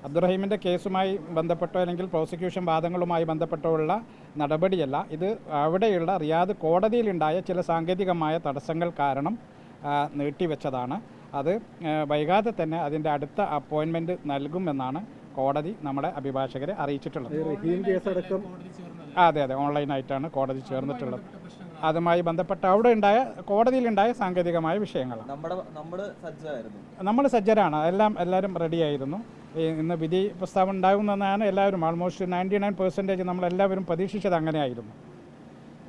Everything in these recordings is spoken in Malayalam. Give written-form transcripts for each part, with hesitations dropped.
അബ്ദുറഹീമിൻ്റെ കേസുമായി ബന്ധപ്പെട്ടോ അല്ലെങ്കിൽ പ്രോസിക്യൂഷൻ വാദങ്ങളുമായി ബന്ധപ്പെട്ടോ ഉള്ള നടപടിയല്ല. ഇത് അവിടെയുള്ള റിയാദ് കോടതിയിലുണ്ടായ ചില സാങ്കേതികമായ തടസ്സങ്ങൾ കാരണം നീട്ടിവെച്ചതാണ്. അത് വൈകാതെ തന്നെ അതിൻ്റെ അടുത്ത അപ്പോയിൻമെൻറ്റ് നൽകുമെന്നാണ് കോടതി നമ്മുടെ അഭിഭാഷകരെ അറിയിച്ചിട്ടുള്ളത്. അതെ, ഓൺലൈനായിട്ടാണ് കോടതി ചേർന്നിട്ടുള്ളത്. അതുമായി ബന്ധപ്പെട്ട കോടതിയിലുണ്ടായ സാങ്കേതികമായ വിഷയങ്ങളാണ്. നമ്മൾ സജ്ജരാണ്, എല്ലാവരും റെഡിയായിരുന്നു. ഇന്ന് വിധി പ്രസ്താവന ഉണ്ടാകുമെന്നാണ് എല്ലാവരും ഓൾമോസ്റ്റ് 99% നമ്മളെല്ലാവരും പ്രതീക്ഷിച്ചത് അങ്ങനെയായിരുന്നു.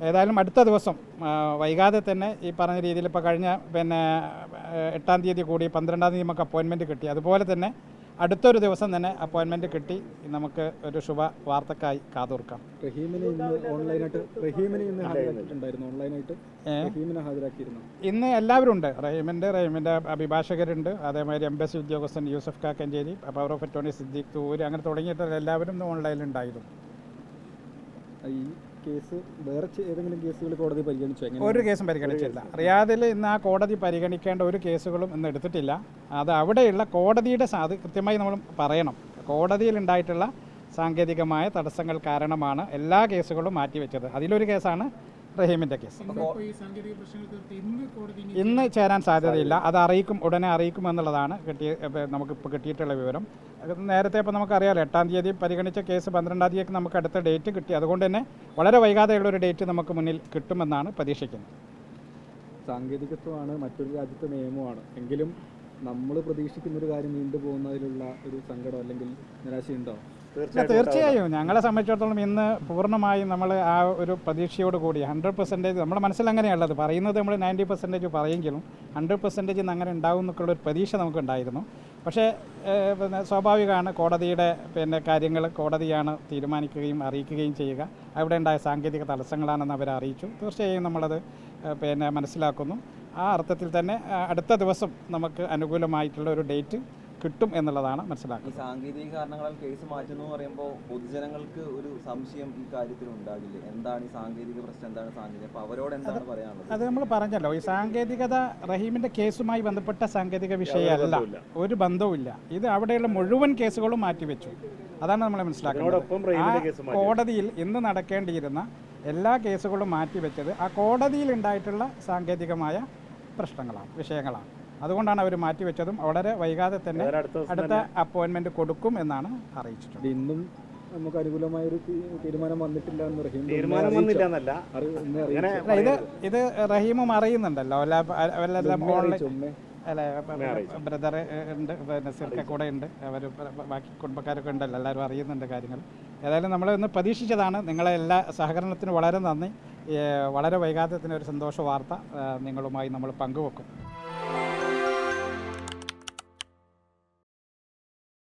ഏതായാലും അടുത്ത ദിവസം വൈകാതെ തന്നെ ഈ പറഞ്ഞ രീതിയിൽ ഇപ്പോൾ കഴിഞ്ഞ 8-ാം തീയതി കൂടി 12-ാം തീയതി നമുക്ക് അപ്പോയിൻമെൻറ്റ് കിട്ടി. അതുപോലെ തന്നെ അടുത്തൊരു ദിവസം തന്നെ അപ്പോയിൻമെൻറ്റ് കിട്ടി. നമുക്ക് ഒരു ശുഭ വാർത്തക്കായി കാതോർക്കാം. ഇന്ന് എല്ലാവരും ഉണ്ട്. റഹീമിൻ്റെ അഭിഭാഷകരുണ്ട്, അതേമാതിരി എംബസി ഉദ്യോഗസ്ഥൻ Yusuf Kakkanchery, power of attorney Siddique തൂര്, അങ്ങനെ തുടങ്ങിയിട്ട് എല്ലാവരും ഓൺലൈനിലുണ്ടായിരുന്നു. ഈ കേസ് വേറെ ഏതെങ്കിലും കേസുകൾ കോടതി പരിഗണിച്ചോ? ഒരു കേസും പരിഗണിച്ചില്ല. റിയാദിൽ ഇന്ന് ആ കോടതി പരിഗണിക്കേണ്ട ഒരു കേസുകളും ഇന്ന് എടുത്തിട്ടില്ല. അത് അവിടെയുള്ള കോടതിയുടെ അത് കൃത്യമായി നമ്മൾ പറയണം. കോടതിയിലുണ്ടായിട്ടുള്ള സാങ്കേതികമായ തടസ്സങ്ങൾ കാരണമാണ് എല്ലാ കേസുകളും മാറ്റിവെച്ചത്. അതിലൊരു കേസാണ് റഹീമിൻ്റെ കേസ്. ഇന്ന് ചേരാൻ സാധ്യതയില്ല. അത് ഉടനെ അറിയിക്കും എന്നുള്ളതാണ് നമുക്കിപ്പോൾ കിട്ടിയിട്ടുള്ള വിവരം. നേരത്തെ ഇപ്പോൾ നമുക്കറിയാമല്ലോ, 8-ാം തീയതി പരിഗണിച്ച കേസ് 12-ാം തീയതിക്ക് നമുക്ക് അടുത്ത ഡേറ്റ് കിട്ടി. അതുകൊണ്ട് തന്നെ വളരെ വൈകാതെയുള്ളൊരു ഡേറ്റ് നമുക്ക് മുന്നിൽ കിട്ടുമെന്നാണ് പ്രതീക്ഷിക്കുന്നത്. സാങ്കേതികത്വമാണ്, മറ്റൊരു രാജ്യത്തെ നിയമമാണ്. എങ്കിലും നമ്മൾ പ്രതീക്ഷിക്കുന്നൊരു കാര്യം നീണ്ടുപോകുന്നതിലുള്ള ഒരു സങ്കടം അല്ലെങ്കിൽ നിരാശയുണ്ടോ? തീർച്ചയായും ഞങ്ങളെ സംബന്ധിച്ചിടത്തോളം ഇന്ന് പൂർണ്ണമായും നമ്മൾ ആ ഒരു പ്രതീക്ഷയോട് കൂടി 100% നമ്മുടെ മനസ്സിലങ്ങനെയുള്ളത്. പറയുന്നത് നമ്മൾ 90% പറയുമെങ്കിലും 100% ഇന്ന് അങ്ങനെ ഉണ്ടാവും എന്നൊക്കെയുള്ളൊരു പ്രതീക്ഷ നമുക്കുണ്ടായിരുന്നു. പക്ഷേ സ്വാഭാവികമാണ്, കോടതിയുടെ കാര്യങ്ങൾ കോടതിയാണ് തീരുമാനിക്കുകയും അറിയിക്കുകയും ചെയ്യുക. അവിടെ ഉണ്ടായ സാങ്കേതിക തടസ്സങ്ങളാണെന്ന് അവരെ അറിയിച്ചു. തീർച്ചയായും നമ്മളത് മനസ്സിലാക്കുന്നു. ആ അർത്ഥത്തിൽ തന്നെ അടുത്ത ദിവസം നമുക്ക് അനുകൂലമായിട്ടുള്ള ഒരു ഡേറ്റ് കിട്ടും എന്നുള്ളതാണ് മനസ്സിലാക്കുന്നത്. സാങ്കേതിക കാരണങ്ങളാൽ കേസ് മാറ്റുന്നു പറയുമ്പോൾ പൊതുജനങ്ങൾക്ക് ഒരു സംശയം ഈ കാര്യത്തിൽ ഉണ്ടാകില്ലേ? എന്താണ് ഈ സാങ്കേതിക പ്രശ്നം, എന്താണ് സാങ്കേതിക, അപ്പോൾ അവരോട് എന്താണ് പറയാനുള്ളത്? അത് നമ്മൾ പറഞ്ഞല്ലോ, ഈ സാങ്കേതികത റഹീമിൻ്റെ കേസുമായി ബന്ധപ്പെട്ട സാങ്കേതിക വിഷയമല്ല, ഒരു ബന്ധവുമില്ല. ഇത് അവിടെയുള്ള മുഴുവൻ കേസുകളും മാറ്റിവെച്ചു. അതാണ് നമ്മൾ മനസ്സിലാക്കുന്നത്. കോടതിയിൽ ഇന്ന് നടക്കേണ്ടിയിരുന്ന എല്ലാ കേസുകളും മാറ്റിവെച്ചത് ആ കോടതിയിൽ ഉണ്ടായിട്ടുള്ള സാങ്കേതികമായ വിഷയങ്ങളാണ്. അതുകൊണ്ടാണ് അവർ മാറ്റിവെച്ചതും. വളരെ വൈകാതെ തന്നെ അടുത്ത അപ്പോയിൻമെന്റ് കൊടുക്കും എന്നാണ് അറിയിച്ചിട്ടുള്ളത്. ഇന്നും നമുക്ക് അനുകൂലമായ ഒരു തീരുമാനം വന്നിട്ടില്ല എന്ന് ഇത് റഹീമും അറിയുന്നുണ്ടല്ലോ. ബ്രദർ ഉണ്ട്, നസീർക്ക കൂടെ ഉണ്ട്, അവർ ബാക്കി കുടുംബക്കാരൊക്കെ ഉണ്ടല്ലോ, എല്ലാവരും അറിയുന്നുണ്ട് കാര്യങ്ങൾ. ഏതായാലും നമ്മൾ ഇന്ന് പ്രതീക്ഷിച്ചതാണ്. നിങ്ങളെ എല്ലാ സഹകരണത്തിനും വളരെ നന്ദി. വളരെ വൈകാതെ തന്നെ ഒരു സന്തോഷ വാർത്ത നിങ്ങളുമായി നമ്മൾ പങ്കുവെക്കും.